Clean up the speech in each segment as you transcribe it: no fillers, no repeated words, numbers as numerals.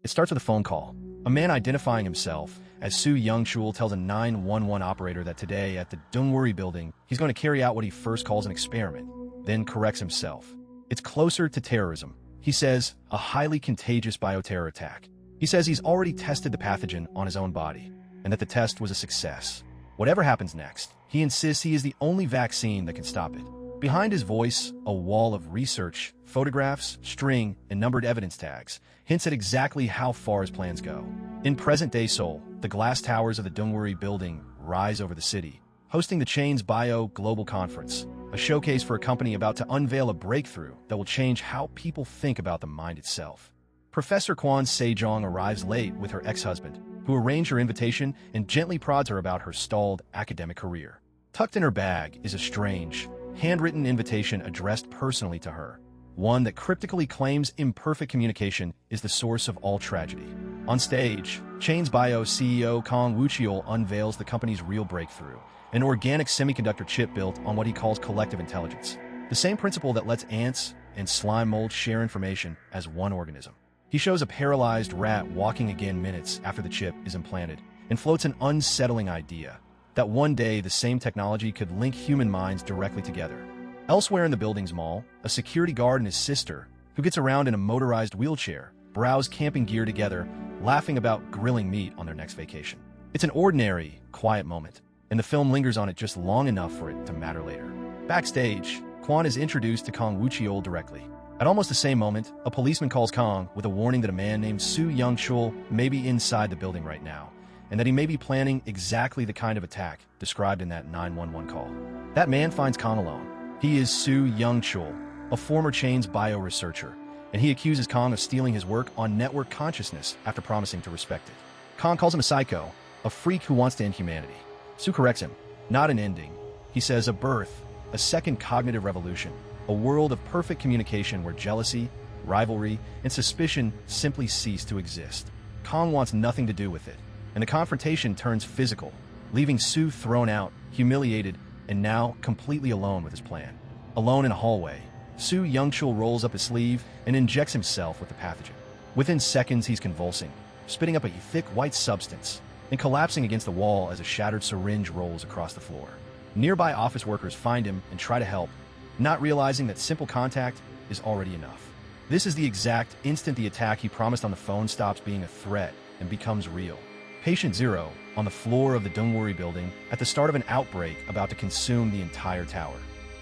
It starts with a phone call. A man identifying himself as Su Young-chul tells a 911 operator that today at the Dongwori building, he's going to carry out what he first calls an experiment, then corrects himself. It's closer to terrorism. He says, a highly contagious bioterror attack. He says he's already tested the pathogen on his own body, and that the test was a success. Whatever happens next, he insists he is the only vaccine that can stop it. Behind his voice, a wall of research, photographs, string, and numbered evidence tags hints at exactly how far his plans go. In present-day Seoul, the glass towers of the Dongwori building rise over the city, hosting the chain's Bio Global Conference, a showcase for a company about to unveil a breakthrough that will change how people think about the mind itself. Professor Kwon Sejong arrives late with her ex-husband, who arranged her invitation and gently prods her about her stalled academic career. Tucked in her bag is a strange, handwritten invitation addressed personally to her, one that cryptically claims imperfect communication is the source of all tragedy. On stage, Chain's Bio CEO Kong Woo-cheol unveils the company's real breakthrough, an organic semiconductor chip built on what he calls collective intelligence, the same principle that lets ants and slime molds share information as one organism. He shows a paralyzed rat walking again minutes after the chip is implanted and floats an unsettling idea that one day the same technology could link human minds directly together. Elsewhere in the building's mall, a security guard and his sister, who gets around in a motorized wheelchair, browse camping gear together, laughing about grilling meat on their next vacation. It's an ordinary, quiet moment, and the film lingers on it just long enough for it to matter later. Backstage, Kwon is introduced to Kong Woo-cheol directly. At almost the same moment, a policeman calls Kong with a warning that a man named Su Young-chul may be inside the building right now, and that he may be planning exactly the kind of attack described in that 911 call. That man finds Kong alone. He is Su Young-chul, a former Chain's bio researcher, and he accuses Kong of stealing his work on network consciousness after promising to respect it. Kong calls him a psycho, a freak who wants to end humanity. Su corrects him. Not an ending. He says a birth, a second cognitive revolution, a world of perfect communication where jealousy, rivalry, and suspicion simply cease to exist. Kong wants nothing to do with it, and the confrontation turns physical, leaving Su thrown out, humiliated, and now completely alone with his plan. Alone in a hallway, Su Young-chul rolls up his sleeve and injects himself with the pathogen. Within seconds, he's convulsing, spitting up a thick white substance, and collapsing against the wall as a shattered syringe rolls across the floor. Nearby office workers find him and try to help, not realizing that simple contact is already enough. This is the exact instant the attack he promised on the phone stops being a threat and becomes real. Patient Zero, on the floor of the Dongwori building, at the start of an outbreak about to consume the entire tower.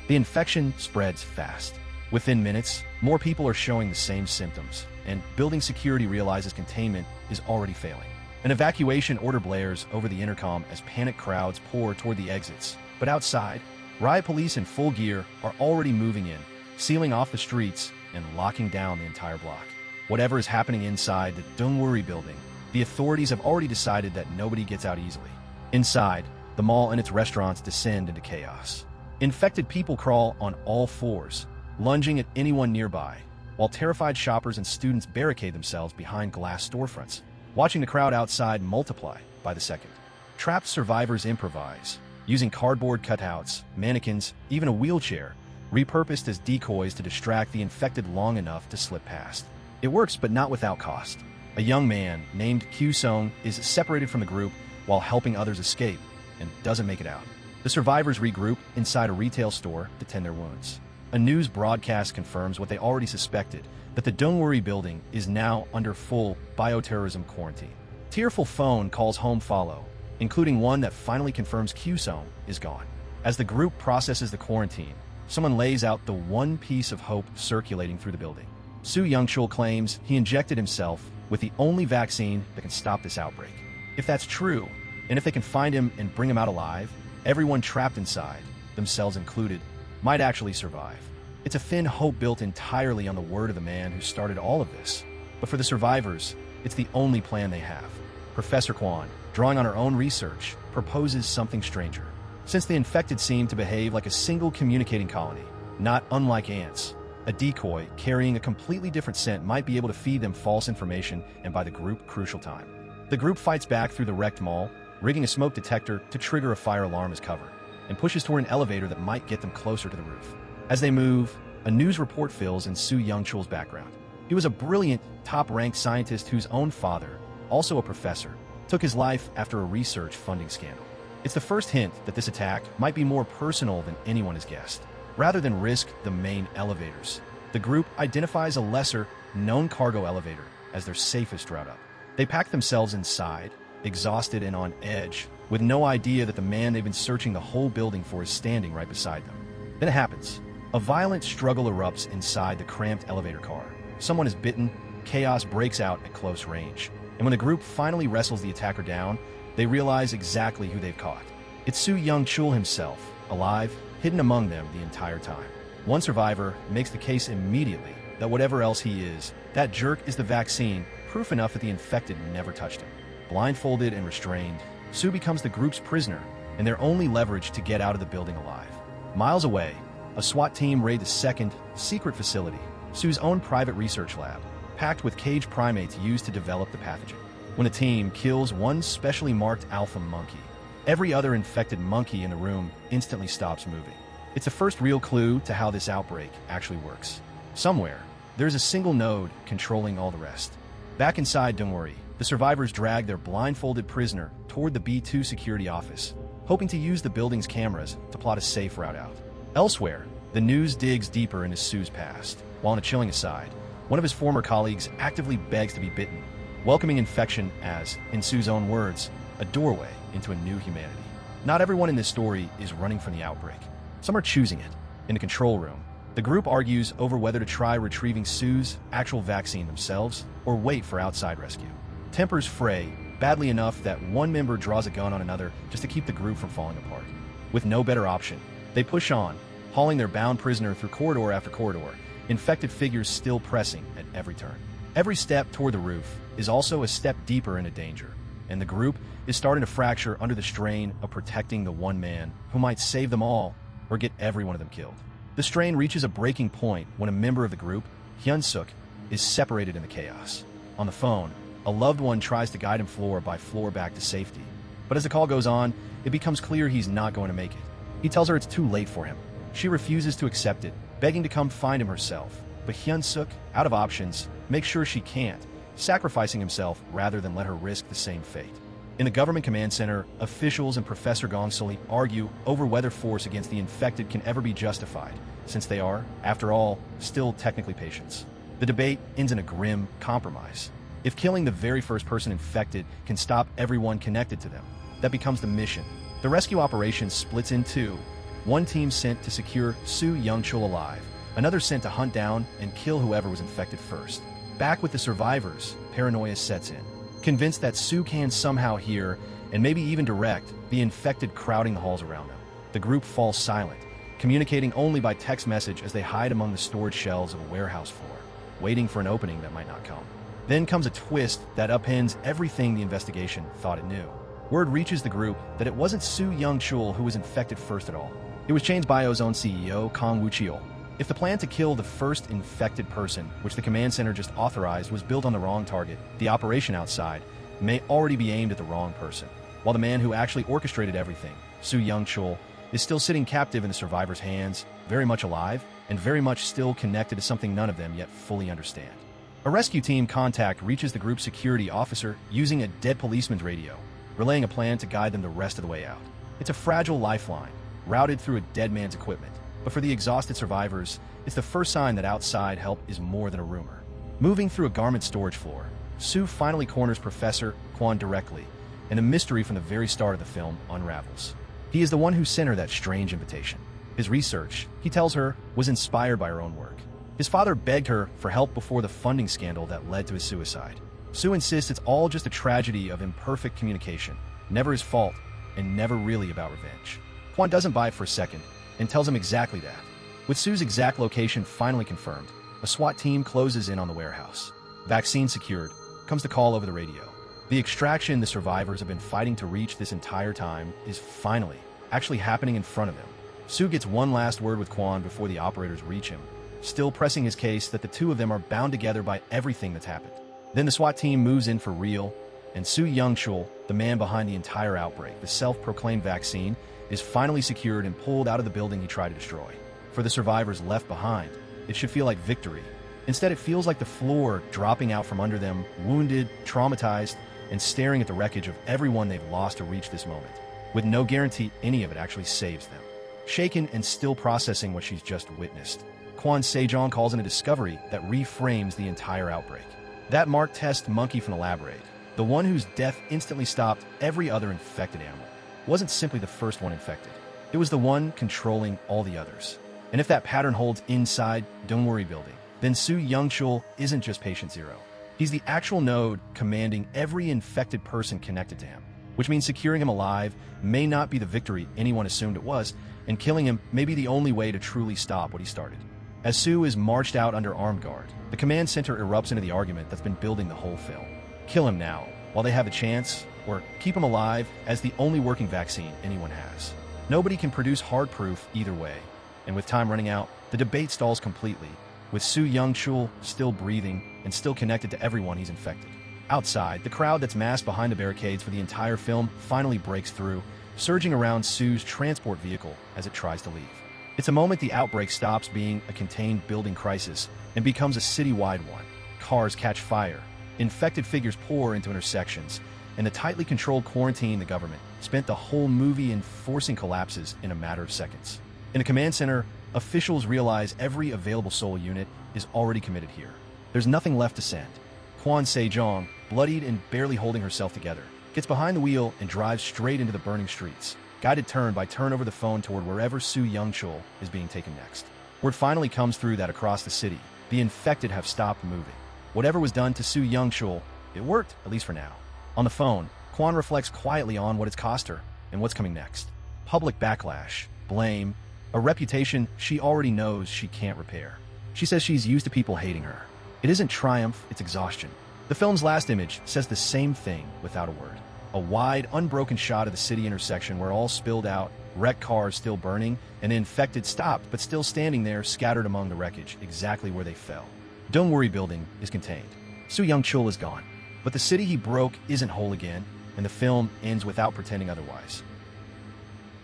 The infection spreads fast. Within minutes, more people are showing the same symptoms, and building security realizes containment is already failing. An evacuation order blares over the intercom as panicked crowds pour toward the exits. But outside, riot police in full gear are already moving in, sealing off the streets and locking down the entire block. Whatever is happening inside the Dongwori building, the authorities have already decided that nobody gets out easily. Inside, the mall and its restaurants descend into chaos. Infected people crawl on all fours, lunging at anyone nearby, while terrified shoppers and students barricade themselves behind glass storefronts, watching the crowd outside multiply by the second. Trapped survivors improvise, using cardboard cutouts, mannequins, even a wheelchair, repurposed as decoys to distract the infected long enough to slip past. It works, but not without cost. A young man named Kyu-sung is separated from the group while helping others escape and doesn't make it out. The survivors regroup inside a retail store to tend their wounds. A news broadcast confirms what they already suspected, that the Dongwori building is now under full bioterrorism quarantine. Tearful phone calls home follow, including one that finally confirms Kyu-sung is gone. As the group processes the quarantine, someone lays out the one piece of hope circulating through the building. Su Young-chul claims he injected himself with the only vaccine that can stop this outbreak. If that's true, and if they can find him and bring him out alive, everyone trapped inside, themselves included, might actually survive. It's a thin hope built entirely on the word of the man who started all of this. But for the survivors, it's the only plan they have. Professor Kwon, drawing on her own research, proposes something stranger. Since the infected seem to behave like a single communicating colony, not unlike ants, a decoy carrying a completely different scent might be able to feed them false information and buy the group crucial time. The group fights back through the wrecked mall, rigging a smoke detector to trigger a fire alarm as cover, and pushes toward an elevator that might get them closer to the roof. As they move, a news report fills in Su Young-chul's background. He was a brilliant, top-ranked scientist whose own father, also a professor, took his life after a research funding scandal. It's the first hint that this attack might be more personal than anyone has guessed. Rather than risk the main elevators, the group identifies a lesser, known cargo elevator as their safest route up. They pack themselves inside, exhausted and on edge, with no idea that the man they've been searching the whole building for is standing right beside them. Then it happens. A violent struggle erupts inside the cramped elevator car. Someone is bitten, chaos breaks out at close range. And when the group finally wrestles the attacker down, they realize exactly who they've caught. It's Soo Young-chul himself, alive, hidden among them the entire time. One survivor makes the case immediately that whatever else he is, that jerk is the vaccine, proof enough that the infected never touched him. Blindfolded and restrained, Soo becomes the group's prisoner and their only leverage to get out of the building alive. Miles away, a SWAT team raid the second, secret facility, Soo's own private research lab, packed with caged primates used to develop the pathogen. When the team kills one specially marked alpha monkey, every other infected monkey in the room instantly stops moving. It's the first real clue to how this outbreak actually works. Somewhere, there's a single node controlling all the rest. Back inside Dongwori, the survivors drag their blindfolded prisoner toward the B2 security office, hoping to use the building's cameras to plot a safe route out. Elsewhere, the news digs deeper into Soo's past. While on a chilling aside, one of his former colleagues actively begs to be bitten, welcoming infection as, in Soo's own words, a doorway into a new humanity. Not everyone in this story is running from the outbreak. Some are choosing it. In the control room, the group argues over whether to try retrieving Soo's actual vaccine themselves or wait for outside rescue. Tempers fray badly enough that one member draws a gun on another just to keep the group from falling apart. With no better option, they push on, hauling their bound prisoner through corridor after corridor, infected figures still pressing at every turn. Every step toward the roof is also a step deeper into danger, and the group is starting to fracture under the strain of protecting the one man who might save them all or get every one of them killed. The strain reaches a breaking point when a member of the group, Hyun-suk, is separated in the chaos. On the phone, a loved one tries to guide him floor by floor back to safety. But as the call goes on, it becomes clear he's not going to make it. He tells her it's too late for him. She refuses to accept it, begging to come find him herself. But Hyun-suk, out of options, makes sure she can't, sacrificing himself rather than let her risk the same fate. In the government command center, officials and Professor Gong-sully argue over whether force against the infected can ever be justified, since they are, after all, still technically patients. The debate ends in a grim compromise. If killing the very first person infected can stop everyone connected to them, that becomes the mission. The rescue operation splits in two. One team sent to secure Soo Young-chul alive, another sent to hunt down and kill whoever was infected first. Back with the survivors, paranoia sets in. Convinced that Soo can somehow hear, and maybe even direct, the infected crowding the halls around them, the group falls silent, communicating only by text message as they hide among the storage shelves of a warehouse floor, waiting for an opening that might not come. Then comes a twist that upends everything the investigation thought it knew. Word reaches the group that it wasn't Soo Young-chul who was infected first at all. It was Chain's Bio's own CEO, Kong Woo-cheol. If the plan to kill the first infected person, which the command center just authorized, was built on the wrong target, the operation outside may already be aimed at the wrong person. While the man who actually orchestrated everything, Soo Young-chul, is still sitting captive in the survivors' hands, very much alive, and very much still connected to something none of them yet fully understand. A rescue team contact reaches the group's security officer using a dead policeman's radio, relaying a plan to guide them the rest of the way out. It's a fragile lifeline, routed through a dead man's equipment. But for the exhausted survivors, it's the first sign that outside help is more than a rumor. Moving through a garment storage floor, Soo finally corners Professor Kwon directly, and the mystery from the very start of the film unravels. He is the one who sent her that strange invitation. His research, he tells her, was inspired by her own work. His father begged her for help before the funding scandal that led to his suicide. Soo insists it's all just a tragedy of imperfect communication, never his fault, and never really about revenge. Kwon doesn't buy it for a second, and tells him exactly that. With Soo's exact location finally confirmed, a SWAT team closes in on the warehouse. Vaccine secured, comes the call over the radio. The extraction the survivors have been fighting to reach this entire time is finally actually happening in front of them. Soo gets one last word with Kwon before the operators reach him, still pressing his case that the two of them are bound together by everything that's happened. Then the SWAT team moves in for real, and Soo Young-chul, the man behind the entire outbreak, the self-proclaimed vaccine, is finally secured and pulled out of the building he tried to destroy. For the survivors left behind, it should feel like victory, Instead, it feels like the floor dropping out from under them, wounded, traumatized, and staring at the wreckage of everyone they've lost to reach this moment, with no guarantee any of it actually saves them. Shaken and still processing what she's just witnessed, Kwon Sejong calls in a discovery that reframes the entire outbreak. That Mark Test monkey from the lab raid, the one whose death instantly stopped every other infected animal, wasn't simply the first one infected. It was the one controlling all the others. And if that pattern holds inside Dongwori Building, then Soo Young-chul isn't just patient zero. He's the actual node commanding every infected person connected to him, which means securing him alive may not be the victory anyone assumed it was, and killing him may be the only way to truly stop what he started. As Soo is marched out under armed guard, the command center erupts into the argument that's been building the whole film. Kill him now, while they have a chance, or keep him alive as the only working vaccine anyone has. Nobody can produce hard proof either way, and with time running out, the debate stalls completely, with Soo Young-chul still breathing and still connected to everyone he's infected. Outside, the crowd that's massed behind the barricades for the entire film finally breaks through, surging around Soo's transport vehicle as it tries to leave. It's a moment the outbreak stops being a contained building crisis and becomes a citywide one. Cars catch fire, infected figures pour into intersections, and the tightly controlled quarantine the government spent the whole movie enforcing collapses in a matter of seconds. In a command center, officials realize every available Seoul unit is already committed here. There's nothing left to send. Kwon Sejong, bloodied and barely holding herself together, gets behind the wheel and drives straight into the burning streets, guided turn by turn over the phone toward wherever Soo Young-chul is being taken next. Word finally comes through that across the city, the infected have stopped moving. Whatever was done to Soo Young-chul, it worked, at least for now. On the phone, Kwon reflects quietly on what it's cost her and what's coming next. Public backlash, blame, a reputation she already knows she can't repair. She says she's used to people hating her. It isn't triumph, it's exhaustion. The film's last image says the same thing without a word. A wide, unbroken shot of the city intersection where all spilled out, wrecked cars still burning, and the infected stopped but still standing there scattered among the wreckage, exactly where they fell. Dongwori Building is contained. Soo Young-chul is gone. But the city he broke isn't whole again, and the film ends without pretending otherwise.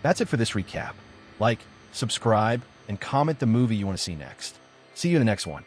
That's it for this recap. Like, subscribe, and comment the movie you want to see next. See you in the next one.